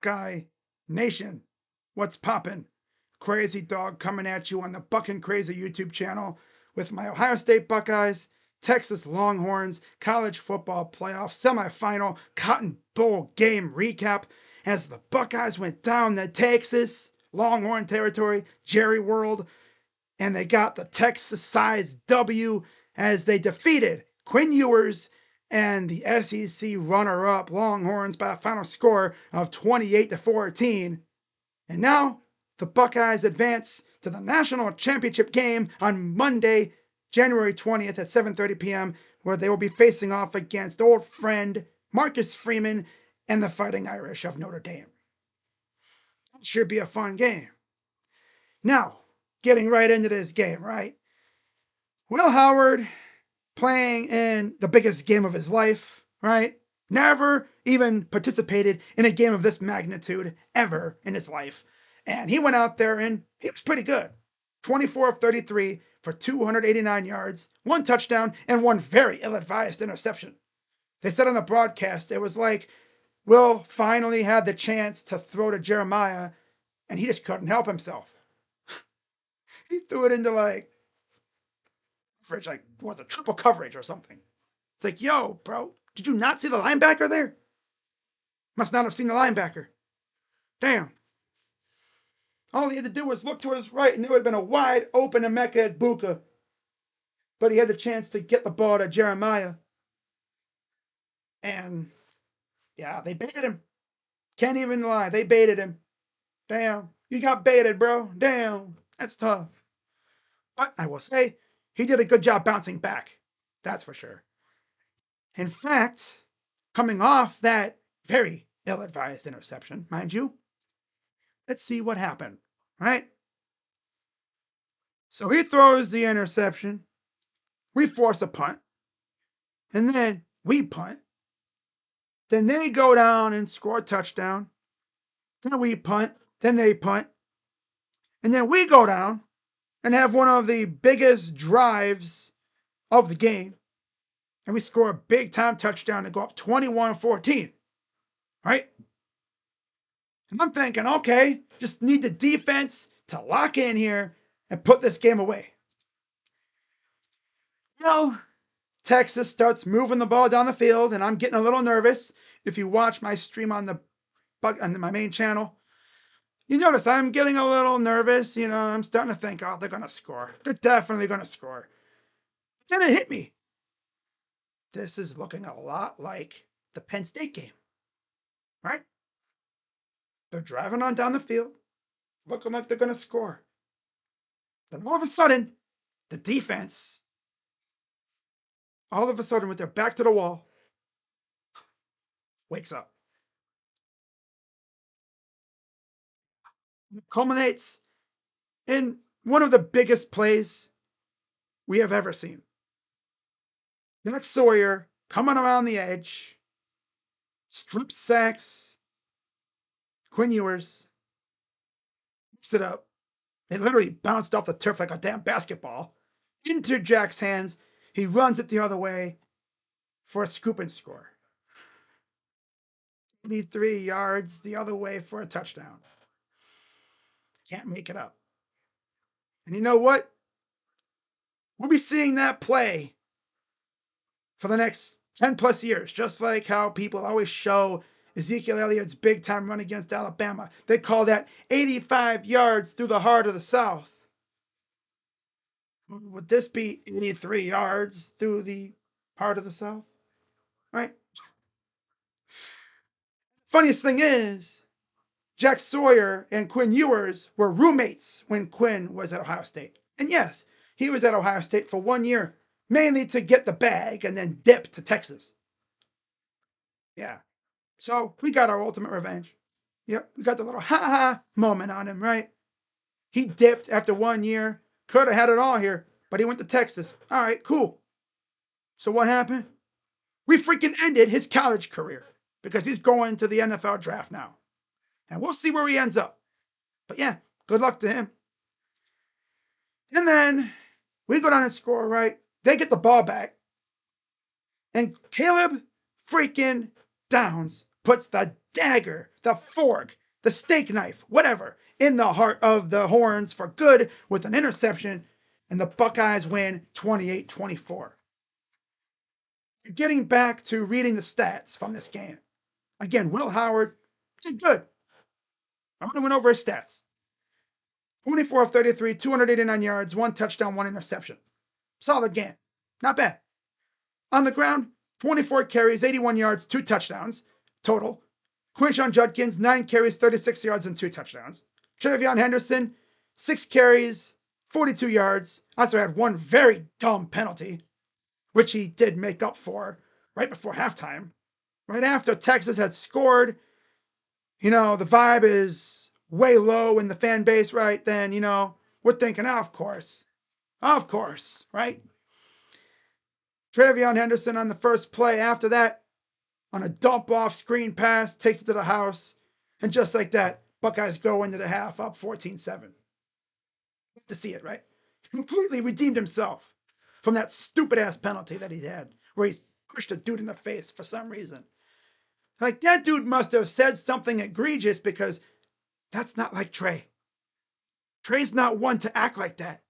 Buckeye Nation? What's poppin'? Crazy Dog coming at you on the Buckin' Crazy YouTube channel with my Ohio State Buckeyes, Texas Longhorns, college football playoff semifinal Cotton Bowl game recap as the Buckeyes went down to Texas, Longhorn territory, Jerry World, and they got the Texas-sized W as they defeated Quinn Ewers and the SEC runner-up Longhorns by a final score of 28-14. And now the Buckeyes advance to the national championship game on Monday, January 20th at 7:30 p.m., where they will be facing off against old friend Marcus Freeman and the Fighting Irish of Notre Dame. It should be a fun game. Now, getting right into this game, right? Will Howard playing in the biggest game of his life, right? Never even participated in a game of this magnitude ever in his life. And he went out there and he was pretty good. 24 of 33 for 289 yards, 1 touchdown, and 1 very ill-advised interception. They said on the broadcast, it was like Will finally had the chance to throw to Jeremiah, and he just couldn't help himself. He threw it into like was a triple coverage or something. It's like, yo, bro, did you not see the linebacker there? Must not have seen the linebacker. Damn. All he had to do was look to his right, and there would have been a wide open Emeka Egbuka. But he had the chance to get the ball to Jeremiah. And, yeah, they baited him. Can't even lie. They baited him. Damn. You got baited, bro. Damn. That's tough. But I will say, he did a good job bouncing back. That's for sure. In fact, coming off that very ill-advised interception, mind you, let's see what happened, right? So he throws the interception. We force a punt. And then we punt. Then they go down and score a touchdown. Then we punt. Then they punt. And then we go down and have one of the biggest drives of the game. And we score a big-time touchdown to go up 21-14. Right? And I'm thinking, okay, just need the defense to lock in here and put this game away. You know, Texas starts moving the ball down the field, and I'm getting a little nervous. If you watch my stream on my main channel, you notice I'm getting a little nervous. You know, I'm starting to think, oh, they're going to score. They're definitely going to score. Then it hit me. This is looking a lot like the Penn State game, right? They're driving on down the field, looking like they're going to score. Then all of a sudden, the defense, all of a sudden with their back to the wall, wakes up. It culminates in one of the biggest plays we have ever seen. Jack Sawyer coming around the edge, strip sacks Quinn Ewers, picks it up. It literally bounced off the turf like a damn basketball into Jack's hands. He runs it the other way for a scoop and score. 83 yards the other way for a touchdown. Can't make it up. And you know what? We'll be seeing that play for the next 10 plus years, just like how people always show Ezekiel Elliott's big time run against Alabama. They call that 85 yards through the heart of the South. Would this be 83 yards through the heart of the South? Right? Funniest thing is, Jack Sawyer and Quinn Ewers were roommates when Quinn was at Ohio State. And yes, he was at Ohio State for 1 year, mainly to get the bag and then dip to Texas. Yeah. So we got our ultimate revenge. Yep, we got the little ha-ha moment on him, right? He dipped after 1 year. Could have had it all here, but he went to Texas. All right, cool. So what happened? We freaking ended his college career because he's going to the NFL draft now. And we'll see where he ends up. But yeah, good luck to him. And then we go down and score, right? They get the ball back. And Caleb freaking Downs puts the dagger, the fork, the steak knife, whatever, in the heart of the Horns for good with an interception, and the Buckeyes win 28-24. Getting back to reading the stats from this game. Again, Will Howard did good. I'm going to went over his stats. 24 of 33, 289 yards, 1 touchdown, 1 interception. Solid game. Not bad. On the ground, 24 carries, 81 yards, 2 touchdowns total. Quinshon Judkins, 9 carries, 36 yards, and 2 touchdowns. Travion Henderson, 6 carries, 42 yards. Also had one very dumb penalty, which he did make up for right before halftime. Right after Texas had scored, the vibe is way low in the fan base, right? Then, we're thinking, oh, of course, right? Travion Henderson on the first play after that, on a dump off screen pass, takes it to the house. And just like that, Buckeyes go into the half up 14-7. Love to see it, right? He completely redeemed himself from that stupid ass penalty that he had, where he pushed a dude in the face for some reason. Like, that dude must have said something egregious, because that's not like Trey. Trey's not one to act like that.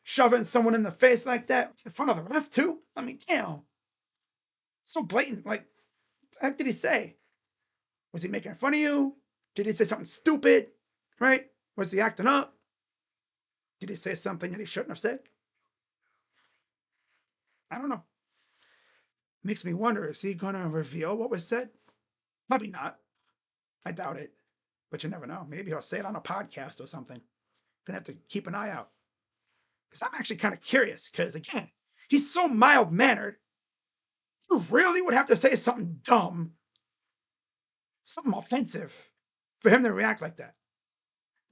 Shoving someone in the face like that in front of the ref too. I mean, damn. So blatant. Like, what the heck did he say? Was he making fun of you? Did he say something stupid? Right? Was he acting up? Did he say something that he shouldn't have said? I don't know. Makes me wonder, is he going to reveal what was said? Probably not. I doubt it. But you never know. Maybe he'll say it on a podcast or something. Gonna have to keep an eye out. Because I'm actually kind of curious. Because, again, he's so mild-mannered. You really would have to say something dumb, something offensive, for him to react like that.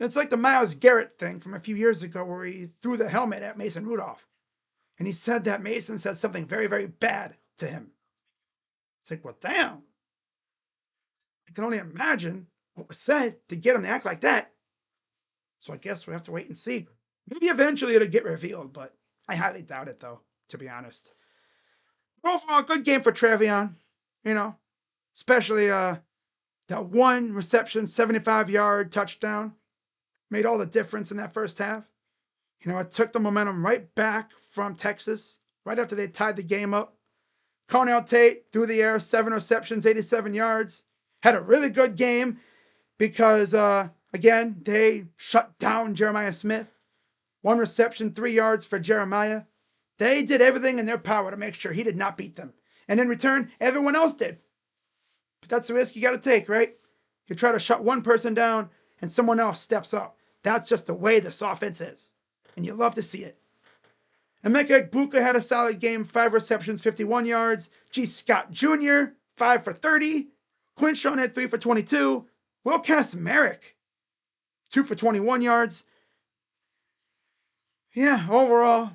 It's like the Myles Garrett thing from a few years ago, where he threw the helmet at Mason Rudolph. And he said that Mason said something very, very bad to him. It's like, well, damn. I can only imagine what was said to get him to act like that. So I guess we'll have to wait and see. Maybe eventually it'll get revealed, but I highly doubt it, though, to be honest. Overall, good game for Travion, especially that one reception, 75-yard touchdown. Made all the difference in that first half. It took the momentum right back from Texas, right after they tied the game up. Cornell Tate, through the air, 7 receptions, 87 yards. Had a really good game because, again, they shut down Jeremiah Smith. 1 reception, 3 yards for Jeremiah. They did everything in their power to make sure he did not beat them. And in return, everyone else did. But that's the risk you got to take, right? You try to shut one person down and someone else steps up. That's just the way this offense is. And you love to see it. Emeka Egbuka had a solid game, 5 receptions, 51 yards. G. Scott Jr., 5 for 30. Quinshon had 3 for 22. Will Merrick, 2 for 21 yards. Yeah, overall,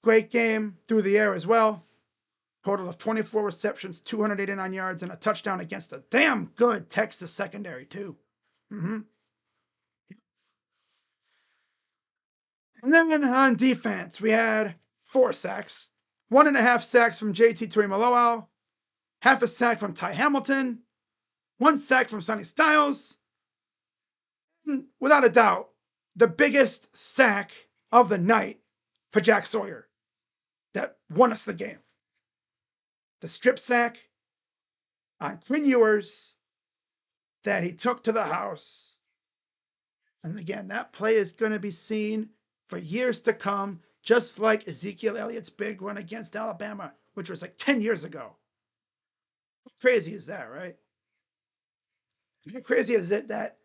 great game through the air as well. Total of 24 receptions, 289 yards, and a touchdown against a damn good Texas secondary, too. And then on defense, we had 4 sacks. 1.5 sacks from JT Tuimoloau. Half a sack from Ty Hamilton. 1 sack from Sonny Styles. And without a doubt, the biggest sack of the night for Jack Sawyer that won us the game. The strip sack on Quinn Ewers that he took to the house. And again, that play is going to be seen for years to come, just like Ezekiel Elliott's big run against Alabama, which was like 10 years ago. How crazy is that, right? How crazy is it that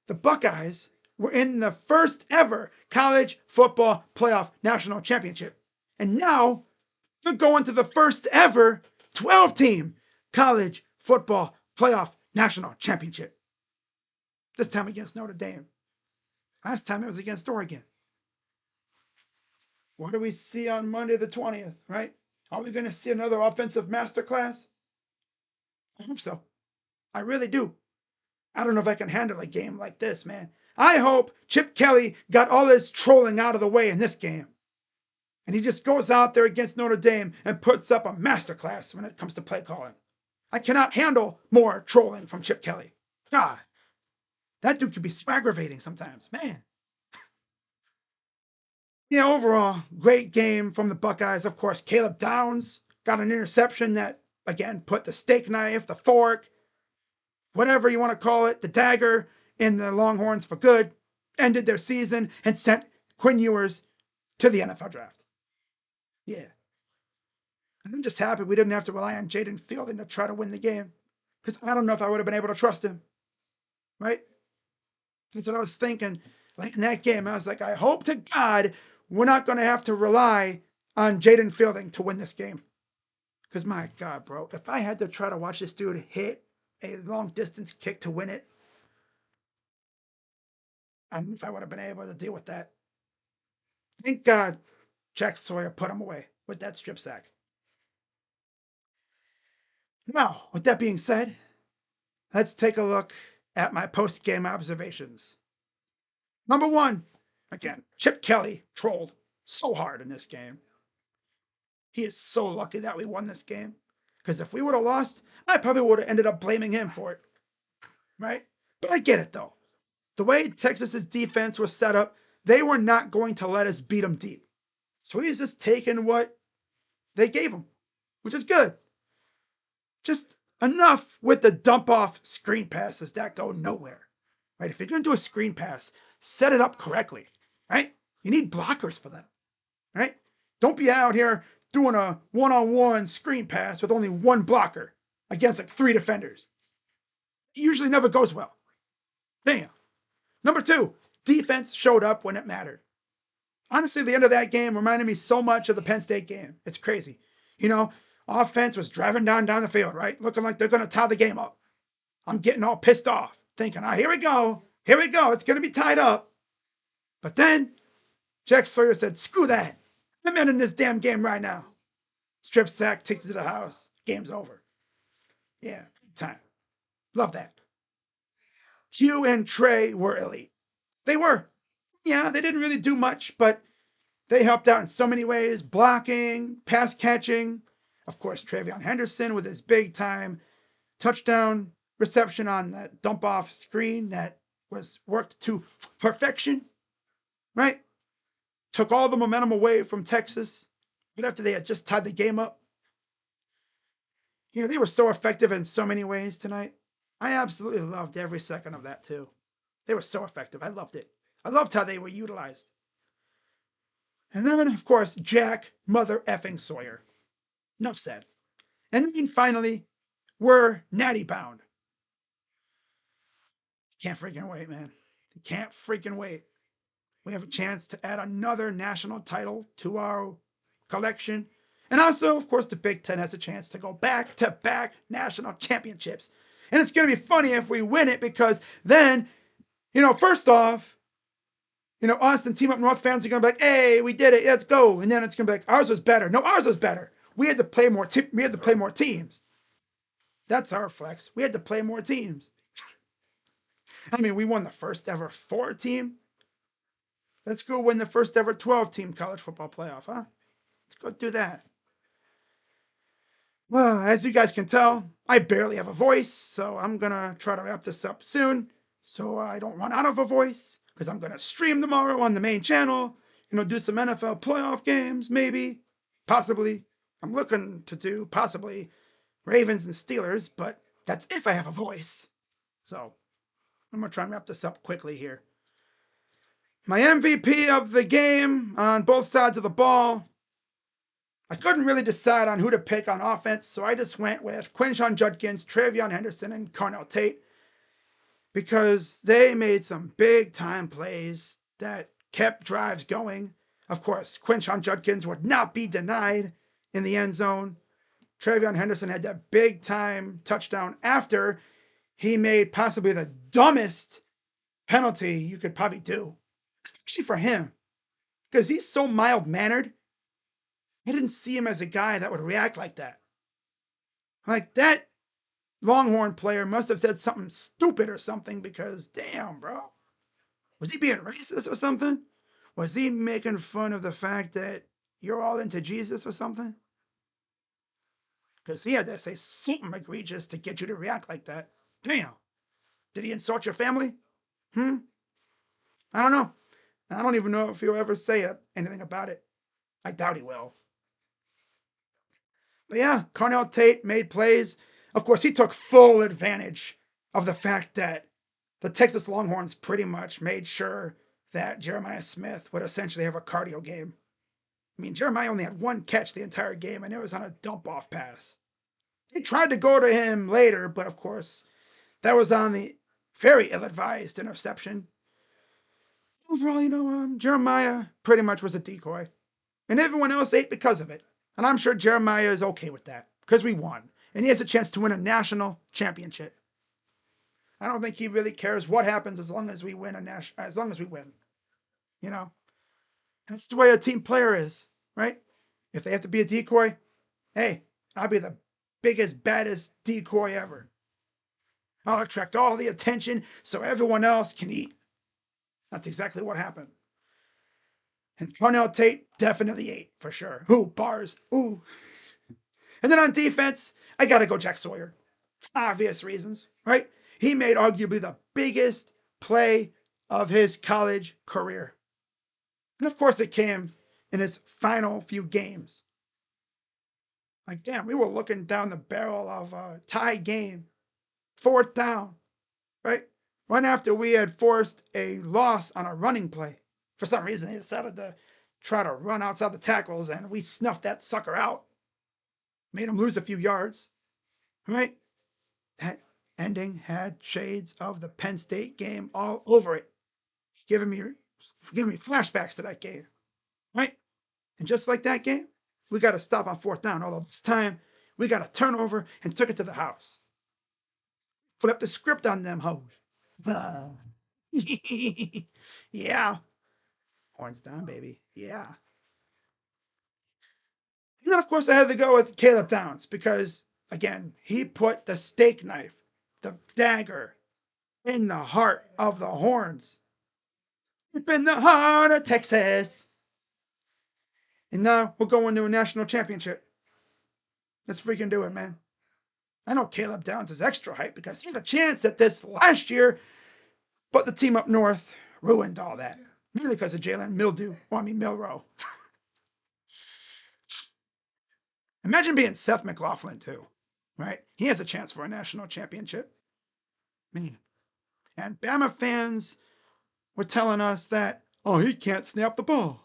the Buckeyes were in the first ever college football playoff national championship. And now they're going to the first ever 12-team college football playoff national championship. This time against Notre Dame. Last time it was against Oregon. What do we see on Monday the 20th, right? Are we going to see another offensive masterclass? I hope so. I really do. I don't know if I can handle a game like this, man. I hope Chip Kelly got all his trolling out of the way in this game. And he just goes out there against Notre Dame and puts up a masterclass when it comes to play calling. I cannot handle more trolling from Chip Kelly. God, that dude can be aggravating sometimes, man. Yeah, overall, great game from the Buckeyes. Of course, Caleb Downs got an interception that, again, put the steak knife, the fork, whatever you want to call it, the dagger in the Longhorns for good, ended their season, and sent Quinn Ewers to the NFL draft. Yeah. I'm just happy we didn't have to rely on Jaden Fielding to try to win the game, because I don't know if I would have been able to trust him, right? That's what I was thinking. Like in that game, I was like, I hope to God we're not going to have to rely on Jaden Fielding to win this game. Because my God, bro, if I had to try to watch this dude hit a long distance kick to win it, I don't know if I would have been able to deal with that. Thank God Jack Sawyer put him away with that strip sack. Now, with that being said, let's take a look at my post game observations. Number one, again, Chip Kelly trolled so hard in this game. He is so lucky that we won this game. Because if we would have lost, I probably would have ended up blaming him for it. Right? But I get it though. The way Texas's defense was set up, they were not going to let us beat them deep. So he's just taking what they gave him, which is good. Just enough with the dump off screen passes that go nowhere. Right? If you're going to do a screen pass, set it up correctly. Right? You need blockers for that. Right? Don't be out here doing a one-on-one screen pass with only one blocker against like 3 defenders. It usually never goes well. Bam. Number 2, defense showed up when it mattered. Honestly, the end of that game reminded me so much of the Penn State game. It's crazy. You know, offense was driving down the field, right? Looking like they're going to tie the game up. I'm getting all pissed off, thinking, here we go. Here we go. It's going to be tied up. But then Jack Sawyer said, screw that. I'm ending this damn game right now. Strip sack, takes it to the house. Game's over. Yeah, time. Love that. Q and Trey were elite. They were. Yeah, they didn't really do much, but they helped out in so many ways. Blocking, pass catching. Of course, Travion Henderson with his big time touchdown reception on that dump off screen that was worked to perfection. Right? Took all the momentum away from Texas. But after they had just tied the game up, they were so effective in so many ways tonight. I absolutely loved every second of that too. They were so effective. I loved it. I loved how they were utilized. And then, of course, Jack Mother effing Sawyer. Enough said. And then finally, we're natty bound. Can't freaking wait, man. Can't freaking wait. We have a chance to add another national title to our collection. And also, of course, the Big Ten has a chance to go back-to-back national championships. And it's going to be funny if we win it, because then, first off, us and Team Up North fans are going to be like, hey, we did it, let's go. And then it's going to be like, ours was better. No, ours was better. We had to play more teams. That's our flex. We had to play more teams. I mean, we won the first ever 4-team. Let's go win the first ever 12-team college football playoff, huh? Let's go do that. Well, as you guys can tell, I barely have a voice, so I'm going to try to wrap this up soon so I don't run out of a voice, because I'm going to stream tomorrow on the main channel, do some NFL playoff games, maybe, possibly. I'm looking to do possibly Ravens and Steelers, but that's if I have a voice. So I'm going to try and wrap this up quickly here. My MVP of the game on both sides of the ball, I couldn't really decide on who to pick on offense, so I just went with Quinshon Judkins, Travion Henderson, and Cornell Tate, because they made some big-time plays that kept drives going. Of course, Quinshon Judkins would not be denied in the end zone. Travion Henderson had that big-time touchdown after he made possibly the dumbest penalty you could probably do, especially for him, because he's so mild-mannered. I didn't see him as a guy that would react like that. Like, that Longhorn player must have said something stupid or something, because, damn, bro. Was he being racist or something? Was he making fun of the fact that you're all into Jesus or something? Because he had to say something egregious to get you to react like that. Damn. Did he insult your family? I don't know. I don't even know if he'll ever say anything about it. I doubt he will. But yeah, Cornell Tate made plays. Of course, he took full advantage of the fact that the Texas Longhorns pretty much made sure that Jeremiah Smith would essentially have a cardio game. I mean, Jeremiah only had one catch the entire game, and it was on a dump-off pass. They tried to go to him later, but of course, that was on the very ill-advised interception. Overall, Jeremiah pretty much was a decoy. And everyone else ate because of it. And I'm sure Jeremiah is okay with that, because we won. And he has a chance to win a national championship. I don't think he really cares what happens as long as we win as long as we win. You know? That's the way a team player is, right? If they have to be a decoy, hey, I'll be the biggest, baddest decoy ever. I'll attract all the attention so everyone else can eat. That's exactly what happened. And Cornell Tate definitely ate, for sure. Ooh, bars. Ooh. And then on defense, I got to go Jack Sawyer. Obvious reasons, right? He made arguably the biggest play of his college career. And of course, it came in his final few games. Like, damn, we were looking down the barrel of a tie game, 4th down, right? Right after we had forced a loss on a running play. For some reason, they decided to try to run outside the tackles, and we snuffed that sucker out. Made him lose a few yards, right? That ending had shades of the Penn State game all over it, giving me flashbacks to that game, right? And just like that game, we got to stop on 4th down. Although this time, we got a turnover and took it to the house. Flip the script on them hoes. Yeah. Horns down, baby. Yeah. And then, of course, I had to go with Caleb Downs because, again, he put the steak knife, the dagger, in the heart of the Horns. Deep in the heart of Texas. And now we're going to a national championship. Let's freaking do it, man. I know Caleb Downs is extra hype because he had a chance at this last year, but the team up north ruined all that. Mainly because of Jalen Milrow. Imagine being Seth McLaughlin, too, right? He has a chance for a national championship. Man. And Bama fans were telling us that, oh, he can't snap the ball.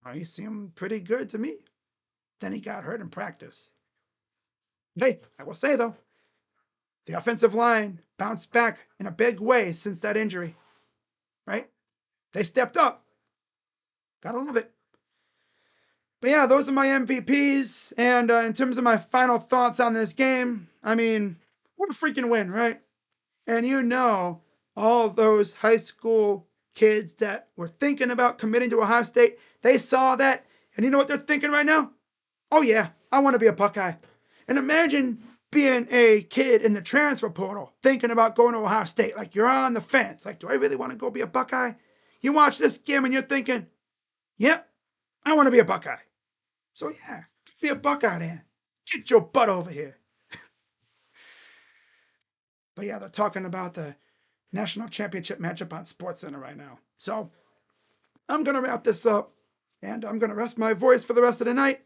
Well, he seemed pretty good to me. Then he got hurt in practice. Hey, I will say, though, the offensive line bounced back in a big way since that injury, right? They stepped up. Gotta love it. But yeah, those are my MVPs. And in terms of my final thoughts on this game, I mean, what a freaking win, right? And all those high school kids that were thinking about committing to Ohio State, they saw that. And you know what they're thinking right now? Oh, yeah, I want to be a Buckeye. And imagine being a kid in the transfer portal thinking about going to Ohio State. Like, you're on the fence. Like, do I really want to go be a Buckeye? You watch this game and you're thinking, yep, I want to be a Buckeye. So, yeah, be a Buckeye then. Get your butt over here. But yeah, they're talking about the national championship matchup on SportsCenter right now. So I'm going to wrap this up and I'm going to rest my voice for the rest of the night.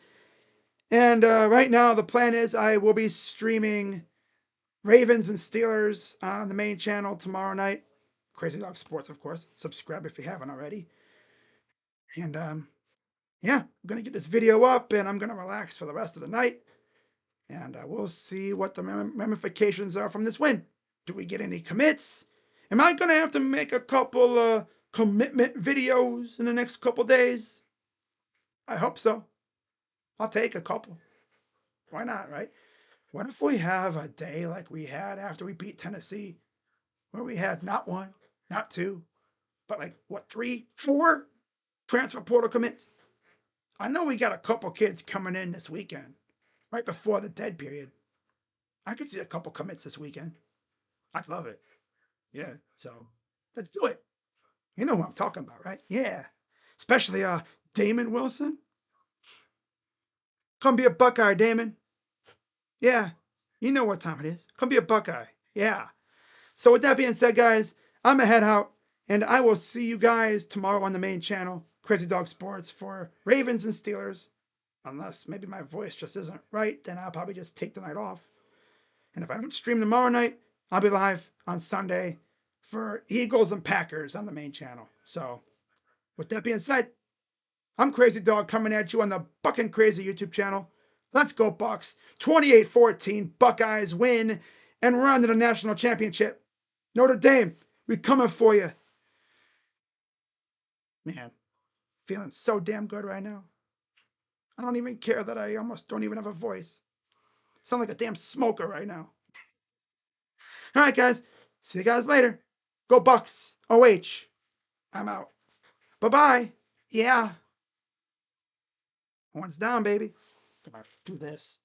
And right now, the plan is I will be streaming Ravens and Steelers on the main channel tomorrow night. Crazy Dog Sports, of course. Subscribe if you haven't already. And yeah, I'm going to get this video up and I'm going to relax for the rest of the night. And we'll see what the ramifications are from this win. Do we get any commits? Am I going to have to make a couple commitment videos in the next couple days? I hope so. I'll take a couple. Why not, right? What if we have a day like we had after we beat Tennessee, where we had not one, not two, but like, 3, 4 transfer portal commits? I know we got a couple kids coming in this weekend, right before the dead period. I could see a couple commits this weekend. I'd love it. Yeah, so let's do it. You know who I'm talking about, right? Yeah. Especially Damon Wilson. Come be a Buckeye, Damon. Yeah, you know what time it is. Come be a Buckeye. Yeah. So with that being said, guys, I'm going to head out, and I will see you guys tomorrow on the main channel, Crazy Dog Sports, for Ravens and Steelers. Unless maybe my voice just isn't right, then I'll probably just take the night off. And if I don't stream tomorrow night, I'll be live on Sunday for Eagles and Packers on the main channel. So with that being said, I'm Crazy Dog coming at you on the Buckin' Crazy YouTube channel. Let's go Bucks. 28-14, Buckeyes win and run to the national championship. Notre Dame, we coming for you. Man, feeling so damn good right now. I don't even care that I almost don't even have a voice. Sound like a damn smoker right now. All right, guys. See you guys later. Go Bucks. OH. I'm out. Bye-bye. Yeah. One's down, baby. Gonna do this.